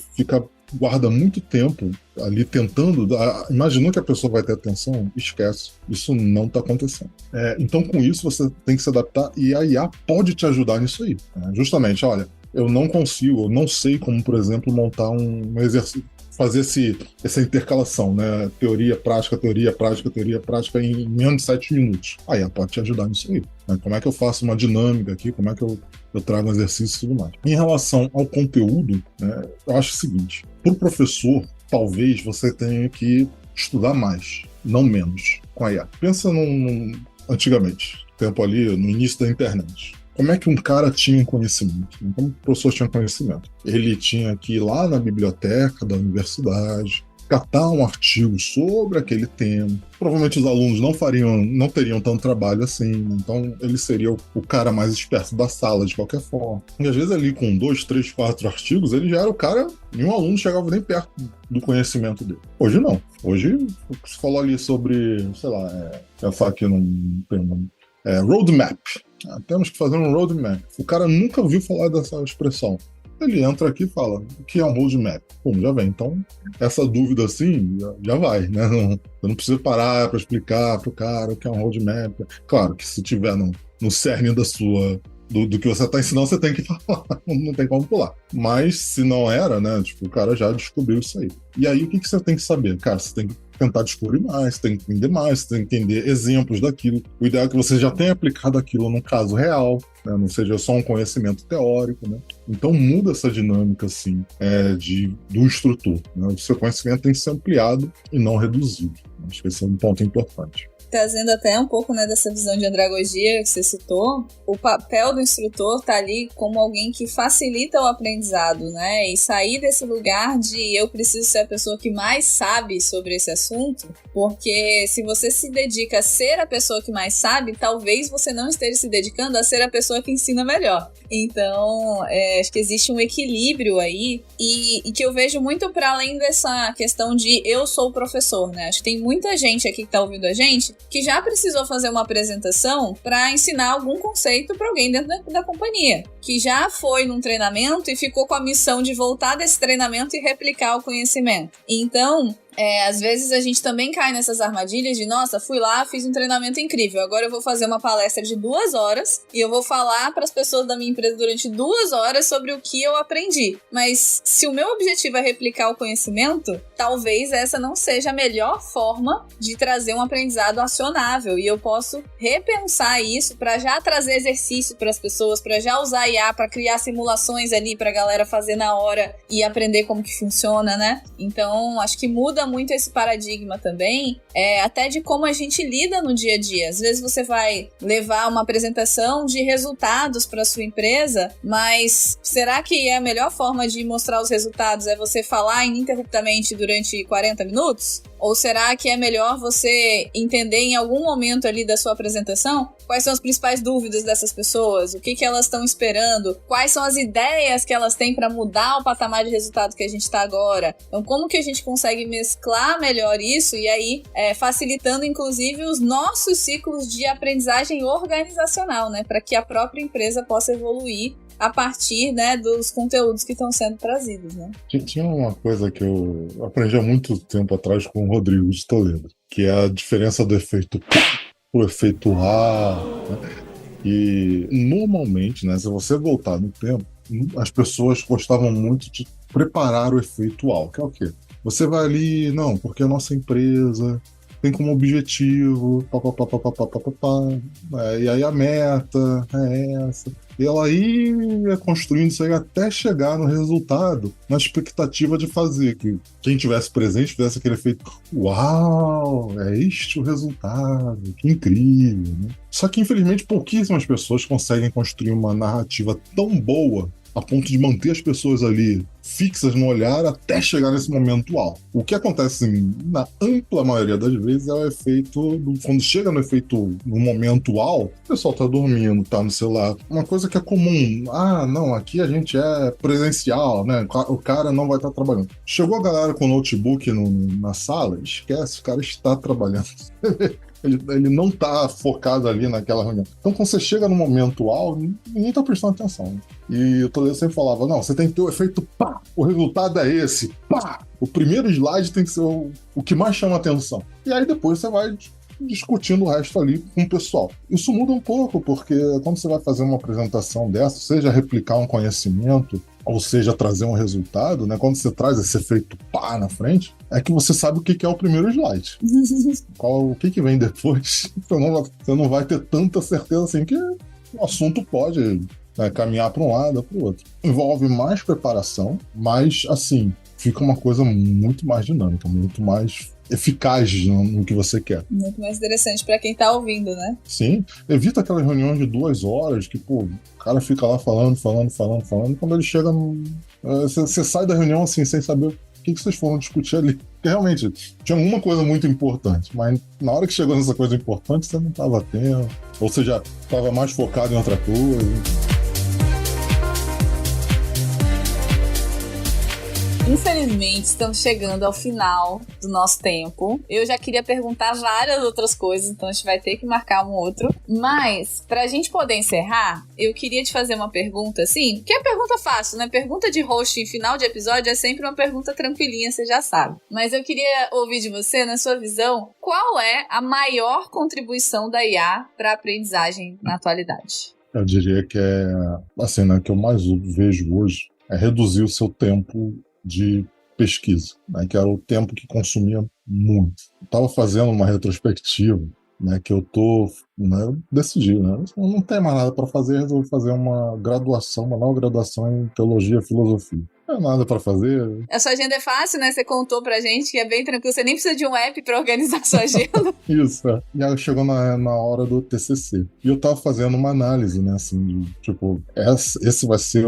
guarda muito tempo ali tentando, imaginando que a pessoa vai ter atenção, esquece. Isso não está acontecendo. Então, com isso, você tem que se adaptar e a IA pode te ajudar nisso aí. Justamente, olha, eu não consigo, eu não sei como, por exemplo, montar um exercício, fazer essa intercalação, né? Teoria, prática, em menos de 7 minutos. Aí ela pode te ajudar nisso aí. Né? Como é que eu faço uma dinâmica aqui, como é que eu trago um exercício e tudo mais. Em relação ao conteúdo, né, eu acho o seguinte, para o professor, talvez você tenha que estudar mais, não menos. com a IA. Pensa antigamente, tempo ali, no início da internet. Como é que um cara tinha conhecimento? Como o professor tinha conhecimento? Ele tinha que ir lá na biblioteca da universidade, catar um artigo sobre aquele tema. Provavelmente os alunos não teriam tanto trabalho assim, então ele seria o cara mais esperto da sala, de qualquer forma. E às vezes ali com 2, 3, 4 artigos, ele já era o cara, nenhum aluno chegava nem perto do conhecimento dele. Hoje não. Hoje, o que você falou ali sobre, sei lá, pensar aqui num tema, roadmap. Temos que fazer um roadmap. O cara nunca ouviu falar dessa expressão. Ele entra aqui e fala, o que é um roadmap? Pum, já vem. Então, essa dúvida assim, já vai, né? Eu não preciso parar para explicar pro cara o que é um roadmap. Claro que se tiver no cerne do que você está ensinando, você tem que falar, não tem como pular. Mas se não era, né? Tipo, o cara já descobriu isso aí. E aí, o que você tem que saber? Cara, você tem que tentar descobrir mais, você tem que entender mais, você tem que entender exemplos daquilo. O ideal é que você já tenha aplicado aquilo num caso real, né? Não seja só um conhecimento teórico, né? Então muda essa dinâmica, assim, do instrutor, né? O seu conhecimento tem que ser ampliado e não reduzido. Acho que esse é um ponto importante. Trazendo até um pouco, né, dessa visão de andragogia que você citou, o papel do instrutor tá ali como alguém que facilita o aprendizado, né, e sair desse lugar de eu preciso ser a pessoa que mais sabe sobre esse assunto, porque se você se dedica a ser a pessoa que mais sabe, talvez você não esteja se dedicando a ser a pessoa que ensina melhor. Então, acho que existe um equilíbrio aí e que eu vejo muito para além dessa questão de eu sou o professor, né, acho que tem muita gente aqui que tá ouvindo a gente que já precisou fazer uma apresentação para ensinar algum conceito para alguém dentro da companhia, que já foi num treinamento e ficou com a missão de voltar desse treinamento e replicar o conhecimento. Então, às vezes a gente também cai nessas armadilhas de, nossa, fui lá, fiz um treinamento incrível, agora eu vou fazer uma palestra de 2 horas e eu vou falar para as pessoas da minha empresa durante 2 horas sobre o que eu aprendi. Mas se o meu objetivo é replicar o conhecimento, talvez essa não seja a melhor forma de trazer um aprendizado acionável, e eu posso repensar isso para já trazer exercício para as pessoas, para já usar IA para criar simulações ali para a galera fazer na hora e aprender como que funciona, né? Então, acho que muda muito esse paradigma também, até de como a gente lida no dia a dia. Às vezes você vai levar uma apresentação de resultados para sua empresa, mas será que a melhor forma de mostrar os resultados é você falar ininterruptamente durante 40 minutos? Ou será que é melhor você entender em algum momento ali da sua apresentação quais são as principais dúvidas dessas pessoas, o que elas estão esperando, quais são as ideias que elas têm para mudar o patamar de resultado que a gente está agora? Então, como que a gente consegue mesclar melhor isso e aí facilitando, inclusive, os nossos ciclos de aprendizagem organizacional, né, para que a própria empresa possa evoluir a partir, né, dos conteúdos que estão sendo trazidos, né? Tinha uma coisa que eu aprendi há muito tempo atrás com o Rodrigo de Toledo, que é a diferença do efeito pro efeito né? E normalmente, né, se você voltar no tempo, as pessoas gostavam muito de preparar o efeito que é o quê? Você vai ali, não, porque a nossa empresa tem como objetivo, e aí a meta é essa. E ela ia construindo isso aí até chegar no resultado, na expectativa de fazer que quem tivesse presente tivesse aquele efeito, uau, é este o resultado, que incrível, né? Só que, infelizmente, pouquíssimas pessoas conseguem construir uma narrativa tão boa a ponto de manter as pessoas ali fixas no olhar até chegar nesse momento O que acontece, assim, na ampla maioria das vezes, é o efeito quando chega no efeito, no momento o pessoal tá dormindo, tá no celular. Uma coisa que é comum, não, aqui a gente é presencial, né? O cara não vai estar trabalhando. Chegou a galera com notebook na sala, esquece, o cara está trabalhando. Ele não tá focado ali naquela reunião. Então, quando você chega no momento ninguém tá prestando atenção. E o Toledo sempre falava, não, você tem que ter o efeito pá, o resultado é esse, pá. O primeiro slide tem que ser o que mais chama atenção. E aí depois você vai discutindo o resto ali com o pessoal. Isso muda um pouco, porque quando você vai fazer uma apresentação dessa, seja replicar um conhecimento, ou seja, trazer um resultado, né? Quando você traz esse efeito pá na frente, é que você sabe o que é o primeiro slide. O que vem depois, você não vai ter tanta certeza assim, que o assunto pode caminhar para um lado ou para o outro. Envolve mais preparação, mas, assim, fica uma coisa muito mais dinâmica, muito mais eficaz no que você quer. Muito mais interessante para quem tá ouvindo, né? Sim, evita aquelas reuniões de 2 horas que, pô, o cara fica lá falando, e quando ele chega você sai da reunião assim, sem saber o que vocês foram discutir ali. Porque realmente tinha alguma coisa muito importante, mas na hora que chegou nessa coisa importante, você não estava tendo, ou você já estava mais focado em outra coisa. Infelizmente, estamos chegando ao final do nosso tempo. Eu já queria perguntar várias outras coisas, então a gente vai ter que marcar um outro. Mas, pra gente poder encerrar, eu queria te fazer uma pergunta, assim, que é pergunta fácil, né? Pergunta de host em final de episódio é sempre uma pergunta tranquilinha, você já sabe. Mas eu queria ouvir de você, na sua visão, qual é a maior contribuição da IA para a aprendizagem na atualidade? Eu diria que assim, né, que eu mais vejo hoje é reduzir o seu tempo de pesquisa, né, que era o tempo que consumia muito. Eu estava fazendo uma retrospectiva, né, que eu decidi, né, eu não tenho mais nada para fazer, resolvi fazer uma nova graduação em Teologia e Filosofia. Não é nada para fazer. A sua agenda é fácil, né? Você contou pra gente que é bem tranquilo, você nem precisa de um app para organizar a sua agenda. Isso, é. E aí chegou na hora do TCC. E eu tava fazendo uma análise, né, assim, de, tipo, esse vai ser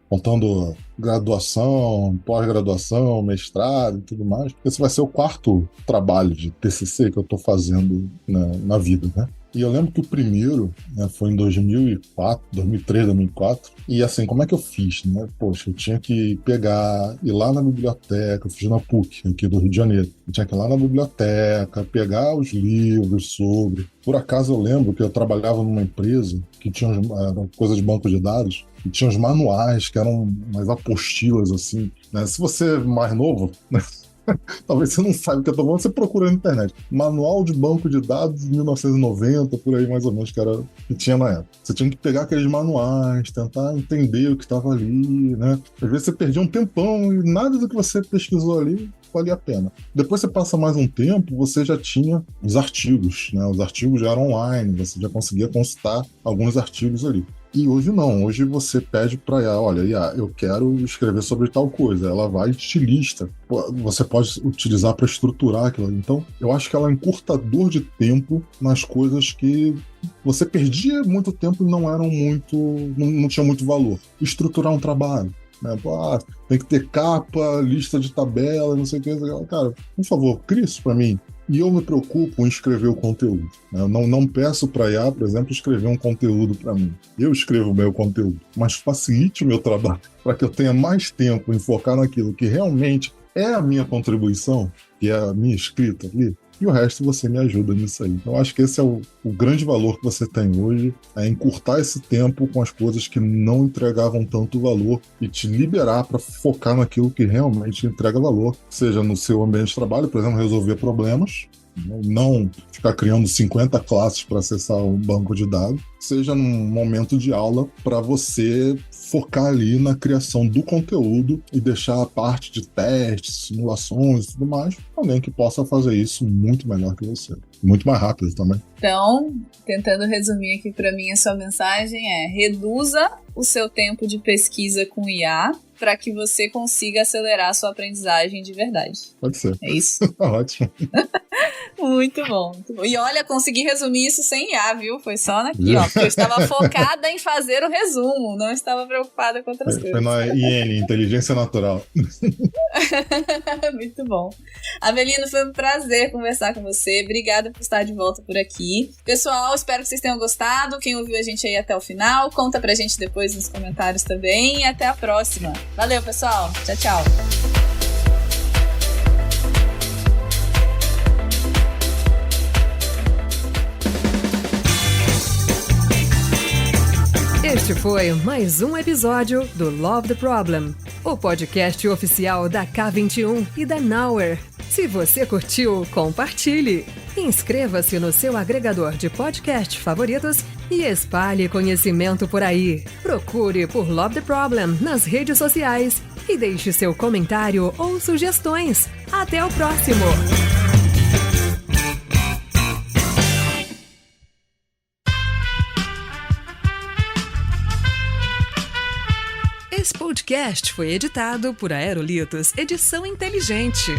contando graduação, pós-graduação, mestrado e tudo mais. Esse vai ser o 4º trabalho de TCC que eu tô fazendo na vida, né? E eu lembro que o primeiro, né, foi em 2003, 2004. E assim, como é que eu fiz, né? Poxa, eu tinha que ir lá na biblioteca, eu fiz na PUC, aqui do Rio de Janeiro. Eu tinha que ir lá na biblioteca, pegar os livros sobre... Por acaso eu lembro que eu trabalhava numa empresa que tinha coisa de banco de dados, e tinha uns manuais que eram umas apostilas, assim, né? Se você é mais novo, né? Talvez você não saiba o que eu tô falando, você procura na internet. Manual de banco de dados de 1990, por aí mais ou menos, que tinha na época. Você tinha que pegar aqueles manuais, tentar entender o que estava ali, né? Às vezes você perdia um tempão e nada do que você pesquisou ali valia a pena. Depois você passa mais um tempo, você já tinha os artigos, né? Os artigos já eram online, você já conseguia consultar alguns artigos ali. E hoje não, hoje você pede para IA, olha, IA, eu quero escrever sobre tal coisa, ela vai e te lista. Você pode utilizar para estruturar aquilo. Então, eu acho que ela é encurtador de tempo nas coisas que você perdia muito tempo e não eram não tinha muito valor. Estruturar um trabalho, né? Tem que ter capa, lista de tabela, não sei o que. Cara, por favor, crie isso para mim. E eu me preocupo em escrever o conteúdo. Eu não peço para a IA, por exemplo, escrever um conteúdo para mim. Eu escrevo o meu conteúdo, mas facilite o meu trabalho para que eu tenha mais tempo em focar naquilo que realmente é a minha contribuição, que é a minha escrita ali, e o resto você me ajuda nisso aí. Então, acho que esse é o grande valor que você tem hoje, é encurtar esse tempo com as coisas que não entregavam tanto valor e te liberar para focar naquilo que realmente entrega valor, seja no seu ambiente de trabalho, por exemplo, resolver problemas, não ficar criando 50 classes para acessar um banco de dados, seja num momento de aula para você focar ali na criação do conteúdo e deixar a parte de testes, simulações e tudo mais, alguém que possa fazer isso muito melhor que você. Muito mais rápido também. Então, tentando resumir aqui para mim, a sua mensagem é: reduza o seu tempo de pesquisa com IA para que você consiga acelerar a sua aprendizagem de verdade. Pode ser. É isso? Ótimo. Muito bom, muito bom. E olha, consegui resumir isso sem IA, viu? Foi só aqui, ó. Porque eu estava focada em fazer o resumo, não estava preocupada com outras coisas. Foi na IN, Inteligência Natural. Muito bom. Avelino, foi um prazer conversar com você. Obrigada por estar de volta por aqui. Pessoal, espero que vocês tenham gostado. Quem ouviu a gente aí até o final, conta pra gente depois nos comentários também. E até a próxima. Valeu, pessoal. Tchau, tchau. Este foi mais um episódio do Love the Problem, o podcast oficial da K21 e da Nowhere. Se você curtiu, compartilhe. Inscreva-se no seu agregador de podcast favoritos e espalhe conhecimento por aí. Procure por Love the Problem nas redes sociais e deixe seu comentário ou sugestões. Até o próximo! Esse podcast foi editado por Aerolitos Edição Inteligente.